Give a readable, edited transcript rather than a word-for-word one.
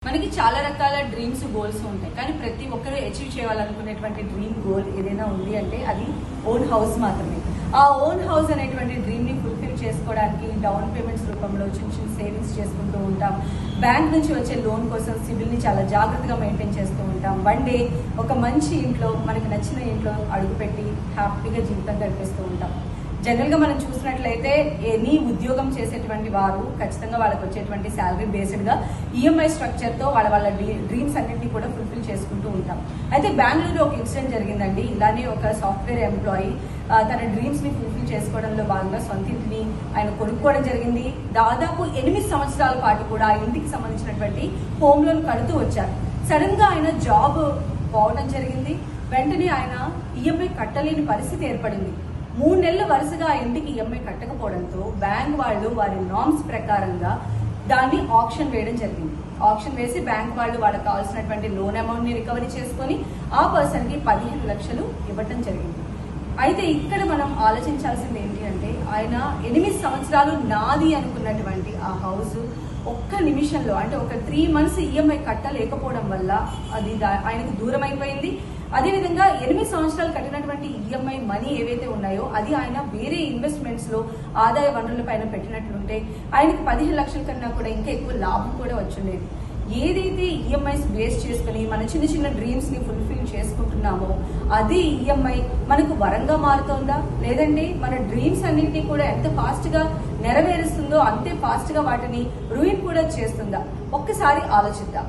మనకి చాలా రకాల డ్రీమ్స్ గోల్స్ ఉంటాయి కానీ ప్రతి ఒక్కరు అచీవ్ చేయాలనుకునేటువంటి డ్రీమ్ గోల్ ఏదైనా ఉంది అంటే అది ఓన్ హౌస్ మాత్రమే. ఆ ఓన్ హౌస్ అనేటువంటి డ్రీమ్ ని ఫుల్ఫిల్ చేసుకోవడానికి డౌన్ పేమెంట్స్ రూపంలో చిన్న చిన్న సేవింగ్స్ చేసుకుంటూ ఉంటాం. బ్యాంక్ నుంచి వచ్చే లోన్ కోసం సిబిల్ ని చాలా జాగ్రత్తగా మెయింటైన్ చేస్తూ ఉంటాం. వన్ డే ఒక మంచి ఇంట్లో మనకి నచ్చిన ఇంట్లో అడుగుపెట్టి హ్యాపీగా జీవితం గడిపేస్తూ ఉంటాం. జనరల్ గా మనం చూసినట్లయితే ఎనీ ఉద్యోగం చేసేటువంటి వారు ఖచ్చితంగా వాళ్ళకి వచ్చేటువంటి శాలరీ బేస్డ్ గా ఈఎంఐ స్ట్రక్చర్ తో వాళ్ళ డ్రీమ్స్ అన్నింటినీ కూడా ఫుల్ఫిల్ చేసుకుంటూ ఉంటాం. అయితే బెంగళూరులో ఒక ఇన్సిడెంట్ జరిగిందండి. ఇలానే ఒక సాఫ్ట్వేర్ ఎంప్లాయీ తన డ్రీమ్స్ ని ఫుల్ఫిల్ చేసుకోవడంలో భాగంగా సొంత ఇంటిని ఆయన కొనుక్కోవడం జరిగింది. దాదాపు 8 సంవత్సరాల పాటు కూడా ఆ ఇంటికి సంబంధించినటువంటి హోమ్ లోన్ కడుతూ వచ్చారు. సడన్ గా ఆయన జాబ్ పోవడం జరిగింది. వెంటనే ఆయన ఈఎంఐ కట్టలేని పరిస్థితి ఏర్పడింది. 3 నెలల వరుసగా ఆ ఇంటికి ఈఎంఐ కట్టకపోవడంతో బ్యాంక్ వాళ్ళు వారి నార్మ్స్ ప్రకారంగా దాన్ని ఆప్షన్ వేయడం జరిగింది. ఆప్షన్ వేసి బ్యాంక్ వాళ్ళు వాళ్ళకి కావాల్సినటువంటి లోన్ అమౌంట్ ని రికవరీ చేసుకొని ఆ పర్సన్ కి 15 లక్షలు ఇవ్వటం జరిగింది. అయితే ఇక్కడ మనం ఆలోచించాల్సింది ఏంటి అంటే ఆయన 8 సంవత్సరాలు నాది అనుకున్నటువంటి ఆ హౌస్ ఒక్క నిమిషంలో అంటే ఒక 3 మంత్స్ ఈఎంఐ కట్టలేకపోవడం వల్ల అది ఆయనకు దూరం అయిపోయింది. అదేవిధంగా 8 సంవత్సరాలు కట్టినటువంటి ఈఎంఐ మనీ ఏవైతే ఉన్నాయో అది ఆయన వేరే ఇన్వెస్ట్మెంట్స్ లో ఆదాయ వనరుల పైన పెట్టినట్లుంటే ఆయనకి 15 లక్షల కన్నా కూడా ఇంకా ఎక్కువ లాభం కూడా వచ్చుండేది. ఏదైతే ఈఎంఐస్ బేస్ చేసుకుని మన చిన్న చిన్న డ్రీమ్స్ ని ఫుల్ఫిల్ చేసుకుంటున్నామో అదే ఈఎంఐ మనకు వరంగా మారుతోందా, లేదంటే మన డ్రీమ్స్ అన్నింటినీ కూడా ఎంత ఫాస్ట్ గా నెరవేరుస్తుందో అంతే ఫాస్ట్ గా వాటిని రూయిన్ కూడా చేస్తుందా? ఒక్కసారి ఆలోచిద్దాం.